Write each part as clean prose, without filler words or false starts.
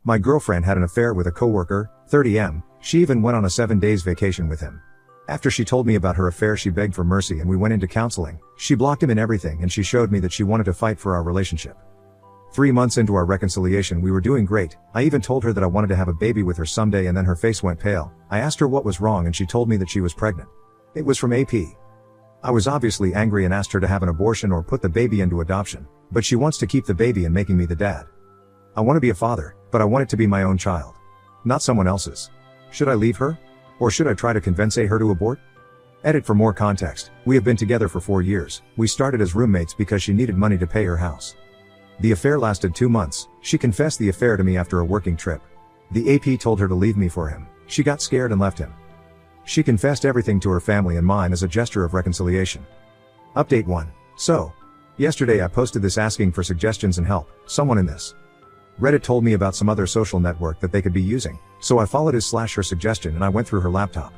My girlfriend had an affair with a coworker, 30M, she even went on a 7 days vacation with him. After she told me about her affair she begged for mercy and we went into counseling. She blocked him in everything and she showed me that she wanted to fight for our relationship. 3 months into our reconciliation we were doing great. I even told her that I wanted to have a baby with her someday and then her face went pale. I asked her what was wrong and she told me that she was pregnant. It was from AP. I was obviously angry and asked her to have an abortion or put the baby into adoption, but she wants to keep the baby and making me the dad. I want to be a father, but I want it to be my own child, not someone else's. Should I leave her? Or should I try to convince her to abort? Edit for more context. We have been together for 4 years. We started as roommates because she needed money to pay her house. The affair lasted 2 months. She confessed the affair to me after a working trip. The AP told her to leave me for him. She got scared and left him. She confessed everything to her family and mine as a gesture of reconciliation. Update 1. So, yesterday I posted this asking for suggestions and help. Someone in this Reddit told me about some other social network that they could be using, so I followed his/her suggestion and I went through her laptop.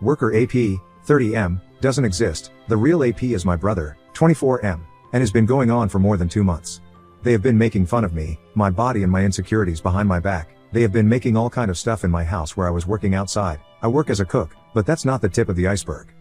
Worker AP, 30M, doesn't exist. The real AP is my brother, 24M, and has been going on for more than 2 months. They have been making fun of me, my body and my insecurities behind my back. They have been making all kind of stuff in my house where I was working outside. I work as a cook, but that's not the tip of the iceberg.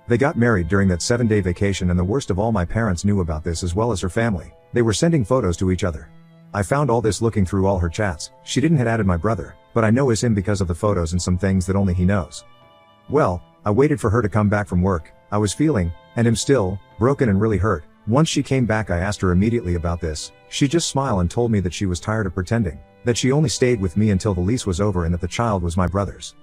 They got married during that 7-day vacation and the worst of all, my parents knew about this as well as her family. They were sending photos to each other. I found all this looking through all her chats. She didn't had added my brother, but I know it's him because of the photos and some things that only he knows. Well, I waited for her to come back from work. I was feeling, and am still, broken and really hurt. Once she came back I asked her immediately about this. She just smiled and told me that she was tired of pretending, that she only stayed with me until the lease was over and that the child was my brother's.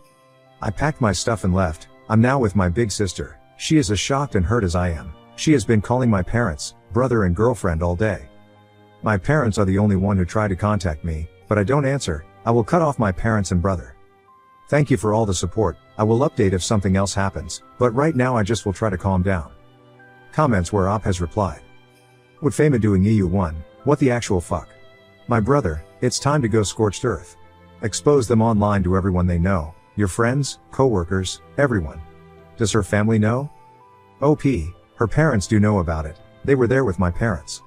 I packed my stuff and left. I'm now with my big sister. She is as shocked and hurt as I am. She has been calling my parents, brother and girlfriend all day. My parents are the only one who try to contact me, but I don't answer. I will cut off my parents and brother. Thank you for all the support. I will update if something else happens, but right now I just will try to calm down. Comments where Op has replied. What Fama doing EU1, what the actual fuck? My brother, it's time to go scorched earth. Expose them online to everyone they know, your friends, co-workers, everyone. Does her family know? OP, her parents do know about it. They were there with my parents.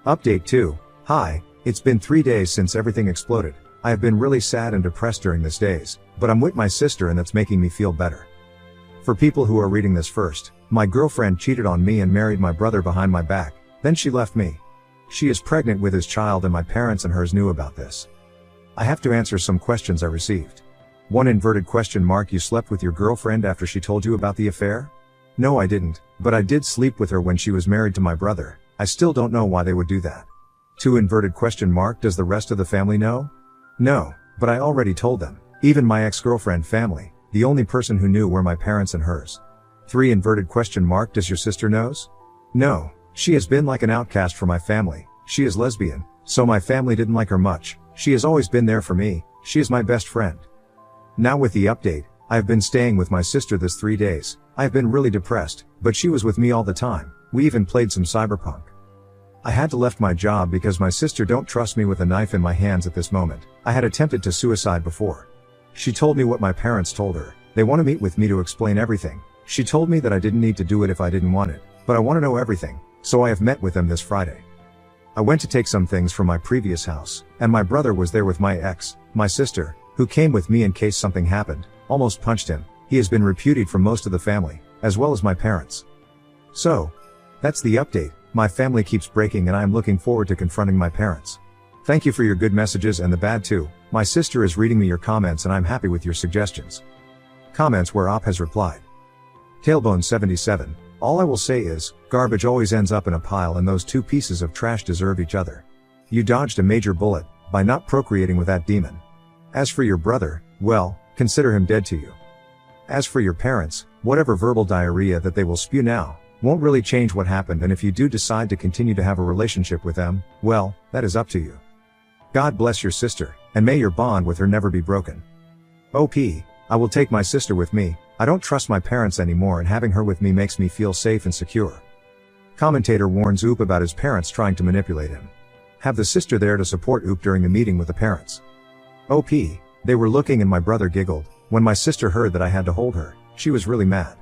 Update 2. Hi, it's been 3 days since everything exploded. I have been really sad and depressed during these days, but I'm with my sister and that's making me feel better. For people who are reading this first, my girlfriend cheated on me and married my brother behind my back, then she left me. She is pregnant with his child and my parents and hers knew about this. I have to answer some questions I received. 1 inverted question mark. You slept with your girlfriend after she told you about the affair? No, I didn't, but I did sleep with her when she was married to my brother. I still don't know why they would do that. 2 inverted question mark. Does the rest of the family know? No, but I already told them. Even my ex-girlfriend family, the only person who knew were my parents and hers. 3 inverted question mark. Does your sister knows? No, she has been like an outcast for my family. She is lesbian, so my family didn't like her much. She has always been there for me. She is my best friend. Now with the update, I have been staying with my sister this 3 days. I have been really depressed, but she was with me all the time. We even played some cyberpunk. I had to left my job because my sister don't trust me with a knife in my hands at this moment. I had attempted to suicide before. She told me what my parents told her. They want to meet with me to explain everything. She told me that I didn't need to do it if I didn't want it, but I want to know everything, so I have met with them this Friday. I went to take some things from my previous house, and my brother was there with my ex. My sister, who came with me in case something happened, almost punched him. He has been repudiated from most of the family, as well as my parents. So, that's the update. My family keeps breaking and I am looking forward to confronting my parents. Thank you for your good messages and the bad too. My sister is reading me your comments and I'm happy with your suggestions. Comments where Op has replied. Tailbone 77. All I will say is, garbage always ends up in a pile and those 2 pieces of trash deserve each other. You dodged a major bullet by not procreating with that demon. As for your brother, well, consider him dead to you. As for your parents, whatever verbal diarrhea that they will spew now, won't really change what happened, and if you do decide to continue to have a relationship with them, well, that is up to you. God bless your sister, and may your bond with her never be broken. OP, I will take my sister with me. I don't trust my parents anymore and having her with me makes me feel safe and secure. Commentator warns Oop about his parents trying to manipulate him. Have the sister there to support Oop during the meeting with the parents. OP, they were looking and my brother giggled. When my sister heard that I had to hold her, she was really mad.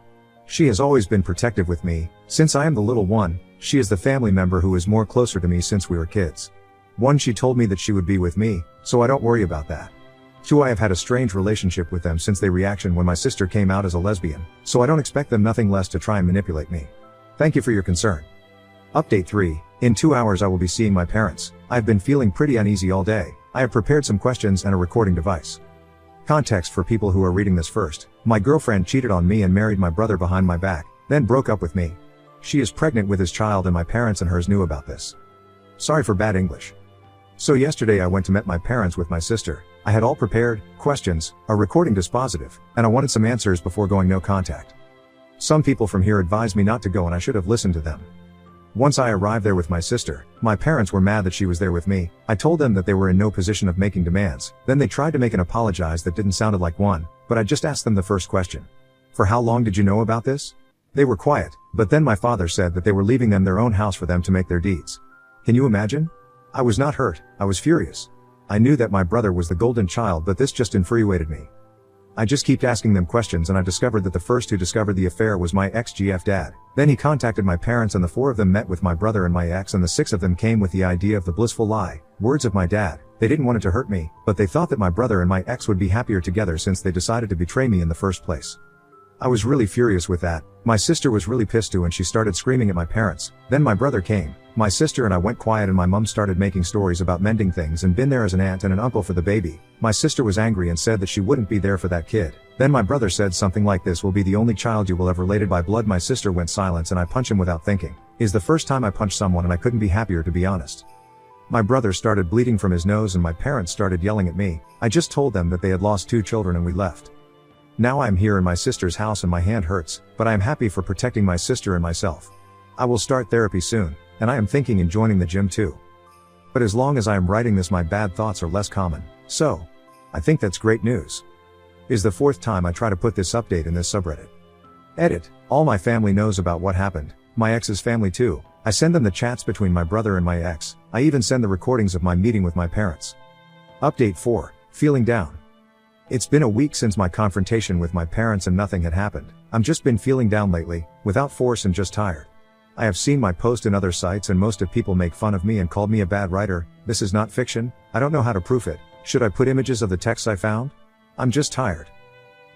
She has always been protective with me. Since I am the little one, she is the family member who is more closer to me since we were kids. 1. She told me that she would be with me, so I don't worry about that. 2. I have had a strange relationship with them since their reaction when my sister came out as a lesbian, so I don't expect them nothing less to try and manipulate me. Thank you for your concern. Update 3. In 2 hours I will be seeing my parents. I have been feeling pretty uneasy all day. I have prepared some questions and a recording device. Context for people who are reading this first. My girlfriend cheated on me and married my brother behind my back, then broke up with me. She is pregnant with his child and my parents and hers knew about this. Sorry for bad English. So yesterday I went to meet my parents with my sister. I had all prepared, questions, a recording dispositive, and I wanted some answers before going no contact. Some people from here advised me not to go and I should have listened to them. Once I arrived there with my sister, my parents were mad that she was there with me. I told them that they were in no position of making demands. Then they tried to make an apologize that didn't sound like one, but I just asked them the first question. For how long did you know about this? They were quiet, but then my father said that they were leaving them their own house for them to make their deeds. Can you imagine? I was not hurt, I was furious. I knew that my brother was the golden child, but this just infuriated me. I just kept asking them questions and I discovered that the first who discovered the affair was my ex-GF dad. Then he contacted my parents and the 4 of them met with my brother and my ex and the 6 of them came with the idea of the blissful lie. Words of my dad. They didn't want it to hurt me, but they thought that my brother and my ex would be happier together since they decided to betray me in the first place. I was really furious with that. My sister was really pissed too and she started screaming at my parents. Then my brother came. My sister and I went quiet and my mom started making stories about mending things and been there as an aunt and an uncle for the baby. My sister was angry and said that she wouldn't be there for that kid. Then my brother said something like, "This will be the only child you will have related by blood." My sister went silent and I punched him without thinking. Is the first time I punched someone and I couldn't be happier, to be honest. My brother started bleeding from his nose and my parents started yelling at me. I just told them that they had lost 2 children and we left. Now I am here in my sister's house and my hand hurts, but I am happy for protecting my sister and myself. I will start therapy soon, and I am thinking in joining the gym too. But as long as I am writing this, my bad thoughts are less common, so I think that's great news. Is the 4th time I try to put this update in this subreddit. Edit. All my family knows about what happened, my ex's family too. I send them the chats between my brother and my ex. I even send the recordings of my meeting with my parents. Update 4. Feeling down. It's been a week since my confrontation with my parents and nothing had happened. I'm just been feeling down lately, without force and just tired. I have seen my post in other sites and most of people make fun of me and called me a bad writer. This is not fiction. I don't know how to proof it. Should I put images of the texts I found? I'm just tired.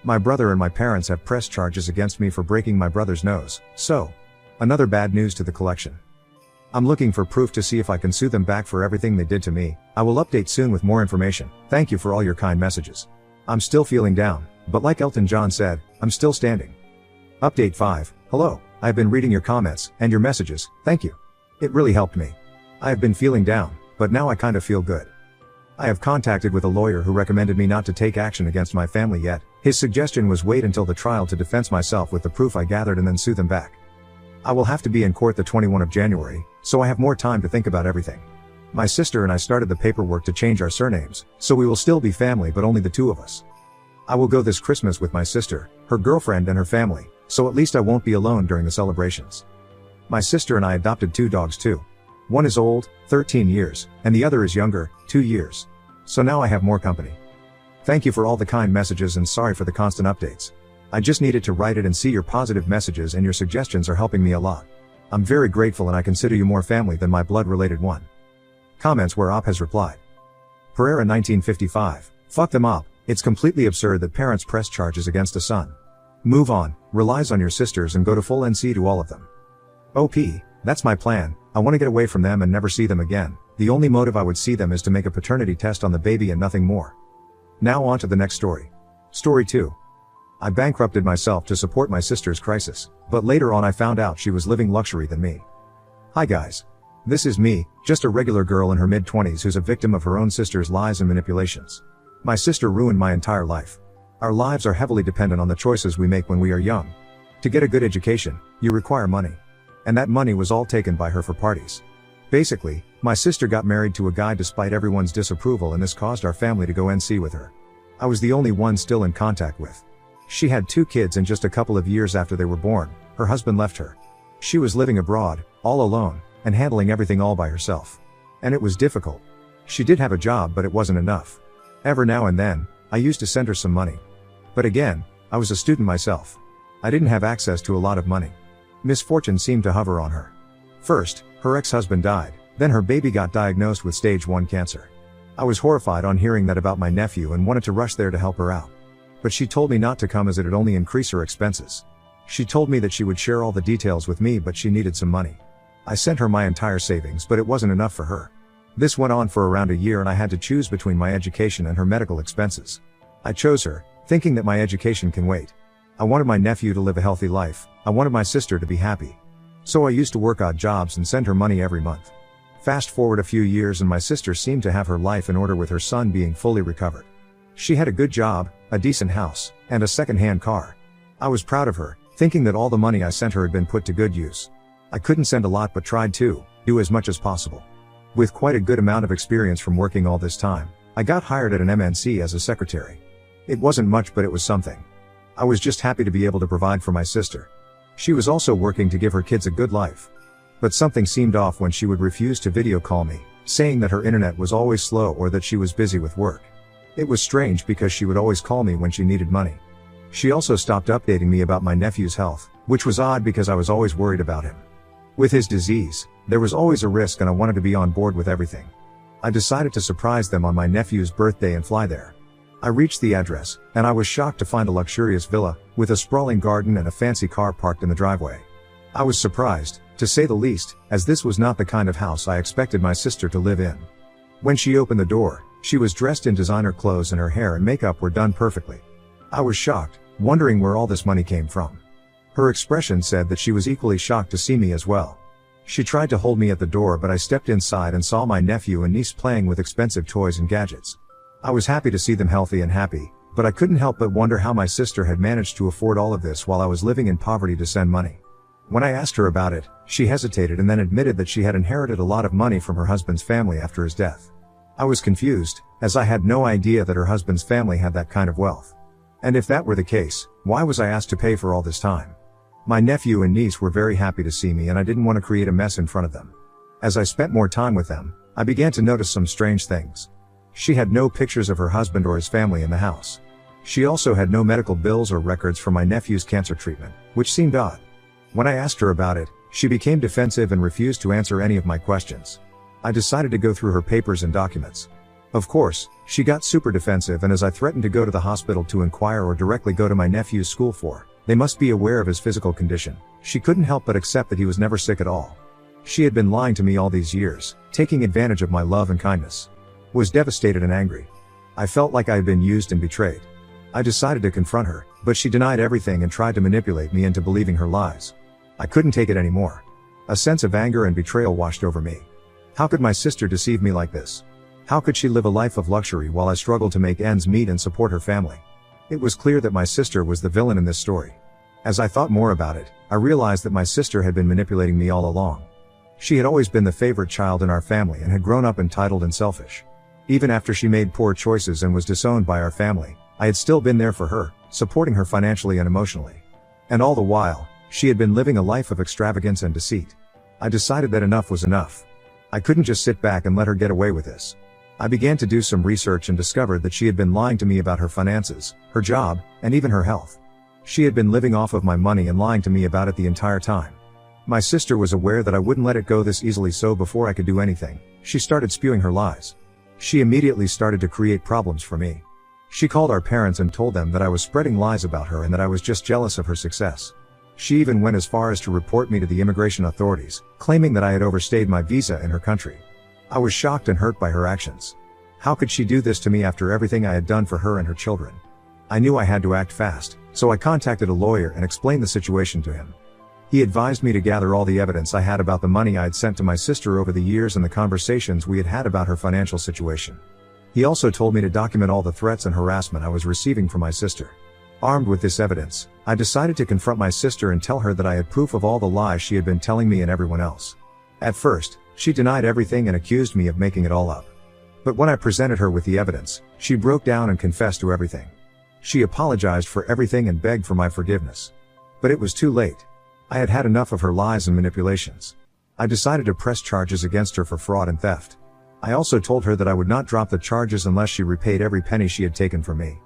My brother and my parents have pressed charges against me for breaking my brother's nose, so another bad news to the collection. I'm looking for proof to see if I can sue them back for everything they did to me. I will update soon with more information. Thank you for all your kind messages. I'm still feeling down, but like Elton John said, I'm still standing. Update 5. Hello, I've been reading your comments and your messages, thank you. It really helped me. I have been feeling down, but now I kind of feel good. I have contacted with a lawyer who recommended me not to take action against my family yet. His suggestion was wait until the trial to defend myself with the proof I gathered and then sue them back. I will have to be in court the 21st of January, so I have more time to think about everything. My sister and I started the paperwork to change our surnames, so we will still be family but only the 2 of us. I will go this Christmas with my sister, her girlfriend and her family, so at least I won't be alone during the celebrations. My sister and I adopted 2 dogs too. One is old, 13 years, and the other is younger, 2 years. So now I have more company. Thank you for all the kind messages and sorry for the constant updates. I just needed to write it and see your positive messages and your suggestions are helping me a lot. I'm very grateful and I consider you more family than my blood-related one. Comments where Op has replied. Pereira 1955. Fuck them up. It's completely absurd that parents press charges against a son. Move on, relies on your sisters and go to full NC to all of them. OP, that's my plan. I want to get away from them and never see them again. The only motive I would see them is to make a paternity test on the baby and nothing more. Now on to the next story. Story 2. I bankrupted myself to support my sister's crisis, but later on I found out she was living luxury than me. Hi guys. This is me, just a regular girl in her mid-20s who's a victim of her own sister's lies and manipulations. My sister ruined my entire life. Our lives are heavily dependent on the choices we make when we are young. To get a good education, you require money. And that money was all taken by her for parties. Basically, my sister got married to a guy despite everyone's disapproval and this caused our family to go NC with her. I was the only one still in contact with. She had 2 kids and just a couple of years after they were born, her husband left her. She was living abroad, all alone, and handling everything all by herself. And it was difficult. She did have a job but it wasn't enough. Every now and then, I used to send her some money. But again, I was a student myself. I didn't have access to a lot of money. Misfortune seemed to hover on her. First, her ex-husband died, Then her baby got diagnosed with stage 1 cancer. I was horrified on hearing that about my nephew and wanted to rush there to help her out. But she told me not to come as it'd only increase her expenses. She told me that she would share all the details with me, but she needed some money. I sent her my entire savings, but it wasn't enough for her. This went on for around a year and I had to choose between my education and her medical expenses. I chose her, thinking that my education can wait. I wanted my nephew to live a healthy life. I wanted my sister to be happy. So I used to work odd jobs and send her money every month. Fast forward a few years and my sister seemed to have her life in order with her son being fully recovered. She had a good job, a decent house, and a second-hand car. I was proud of her, thinking that all the money I sent her had been put to good use. I couldn't send a lot but tried to do as much as possible. With quite a good amount of experience from working all this time, I got hired at an MNC as a secretary. It wasn't much, but it was something. I was just happy to be able to provide for my sister. She was also working to give her kids a good life. But something seemed off when she would refuse to video call me, saying that her internet was always slow or that she was busy with work. It was strange because she would always call me when she needed money. She also stopped updating me about my nephew's health, which was odd because I was always worried about him. With his disease, there was always a risk and I wanted to be on board with everything. I decided to surprise them on my nephew's birthday and fly there. I reached the address, and I was shocked to find a luxurious villa, with a sprawling garden and a fancy car parked in the driveway. I was surprised, to say the least, as this was not the kind of house I expected my sister to live in. When she opened the door, she was dressed in designer clothes and her hair and makeup were done perfectly. I was shocked, wondering where all this money came from. Her expression said that she was equally shocked to see me as well. She tried to hold me at the door, but I stepped inside and saw my nephew and niece playing with expensive toys and gadgets. I was happy to see them healthy and happy, but I couldn't help but wonder how my sister had managed to afford all of this while I was living in poverty to send money. When I asked her about it, she hesitated and then admitted that she had inherited a lot of money from her husband's family after his death. I was confused, as I had no idea that her husband's family had that kind of wealth. And if that were the case, why was I asked to pay for all this time? My nephew and niece were very happy to see me and I didn't want to create a mess in front of them. As I spent more time with them, I began to notice some strange things. She had no pictures of her husband or his family in the house. She also had no medical bills or records for my nephew's cancer treatment, which seemed odd. When I asked her about it, she became defensive and refused to answer any of my questions. I decided to go through her papers and documents. Of course, she got super defensive, and as I threatened to go to the hospital to inquire or directly go to my nephew's school for, they must be aware of his physical condition, she couldn't help but accept that he was never sick at all. She had been lying to me all these years, taking advantage of my love and kindness. Was devastated and angry. I felt like I had been used and betrayed. I decided to confront her, but she denied everything and tried to manipulate me into believing her lies. I couldn't take it anymore. A sense of anger and betrayal washed over me. How could my sister deceive me like this? How could she live a life of luxury while I struggled to make ends meet and support her family? It was clear that my sister was the villain in this story. As I thought more about it, I realized that my sister had been manipulating me all along. She had always been the favorite child in our family and had grown up entitled and selfish. Even after she made poor choices and was disowned by our family, I had still been there for her, supporting her financially and emotionally. And all the while, she had been living a life of extravagance and deceit. I decided that enough was enough. I couldn't just sit back and let her get away with this. I began to do some research and discovered that she had been lying to me about her finances, her job, and even her health. She had been living off of my money and lying to me about it the entire time. My sister was aware that I wouldn't let it go this easily, so before I could do anything, she started spewing her lies. She immediately started to create problems for me. She called our parents and told them that I was spreading lies about her and that I was just jealous of her success. She even went as far as to report me to the immigration authorities, claiming that I had overstayed my visa in her country. I was shocked and hurt by her actions. How could she do this to me after everything I had done for her and her children? I knew I had to act fast, so I contacted a lawyer and explained the situation to him. He advised me to gather all the evidence I had about the money I had sent to my sister over the years and the conversations we had had about her financial situation. He also told me to document all the threats and harassment I was receiving from my sister. Armed with this evidence, I decided to confront my sister and tell her that I had proof of all the lies she had been telling me and everyone else. At first, she denied everything and accused me of making it all up. But when I presented her with the evidence, she broke down and confessed to everything. She apologized for everything and begged for my forgiveness. But it was too late. I had had enough of her lies and manipulations. I decided to press charges against her for fraud and theft. I also told her that I would not drop the charges unless she repaid every penny she had taken from me.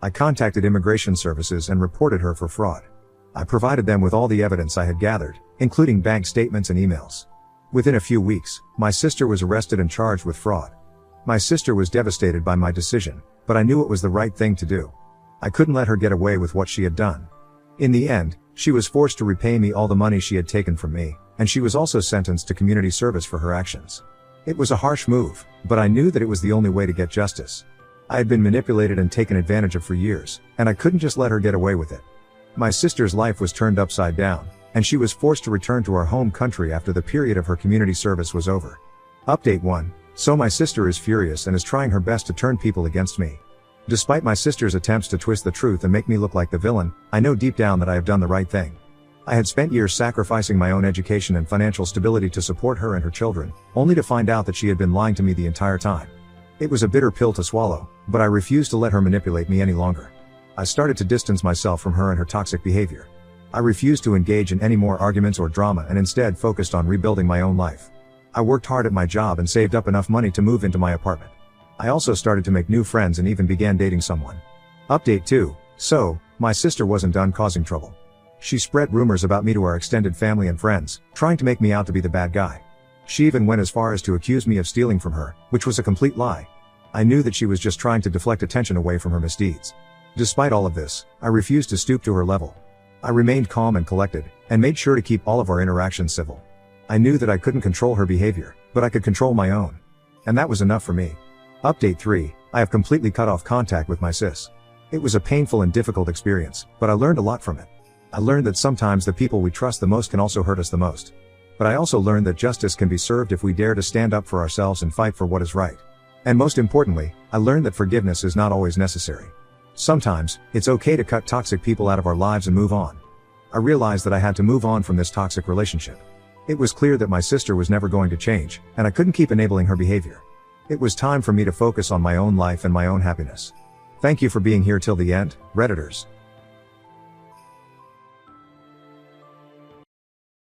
I contacted immigration services and reported her for fraud. I provided them with all the evidence I had gathered, including bank statements and emails. Within a few weeks, my sister was arrested and charged with fraud. My sister was devastated by my decision, but I knew it was the right thing to do. I couldn't let her get away with what she had done. In the end, she was forced to repay me all the money she had taken from me, and she was also sentenced to community service for her actions. It was a harsh move, but I knew that it was the only way to get justice. I had been manipulated and taken advantage of for years, and I couldn't just let her get away with it. My sister's life was turned upside down, and she was forced to return to our home country after the period of her community service was over. Update 1. So my sister is furious and is trying her best to turn people against me. Despite my sister's attempts to twist the truth and make me look like the villain, I know deep down that I have done the right thing. I had spent years sacrificing my own education and financial stability to support her and her children, only to find out that she had been lying to me the entire time. It was a bitter pill to swallow, but I refused to let her manipulate me any longer. I started to distance myself from her and her toxic behavior. I refused to engage in any more arguments or drama and instead focused on rebuilding my own life. I worked hard at my job and saved up enough money to move into my apartment. I also started to make new friends and even began dating someone. Update 2. So, my sister wasn't done causing trouble. She spread rumors about me to our extended family and friends, trying to make me out to be the bad guy. She even went as far as to accuse me of stealing from her, which was a complete lie. I knew that she was just trying to deflect attention away from her misdeeds. Despite all of this, I refused to stoop to her level. I remained calm and collected, and made sure to keep all of our interactions civil. I knew that I couldn't control her behavior, but I could control my own. And that was enough for me. Update 3. I have completely cut off contact with my sis. It was a painful and difficult experience, but I learned a lot from it. I learned that sometimes the people we trust the most can also hurt us the most. But I also learned that justice can be served if we dare to stand up for ourselves and fight for what is right. And most importantly, I learned that forgiveness is not always necessary. Sometimes, it's okay to cut toxic people out of our lives and move on. I realized that I had to move on from this toxic relationship. It was clear that my sister was never going to change, and I couldn't keep enabling her behavior. It was time for me to focus on my own life and my own happiness. Thank you for being here till the end, Redditors.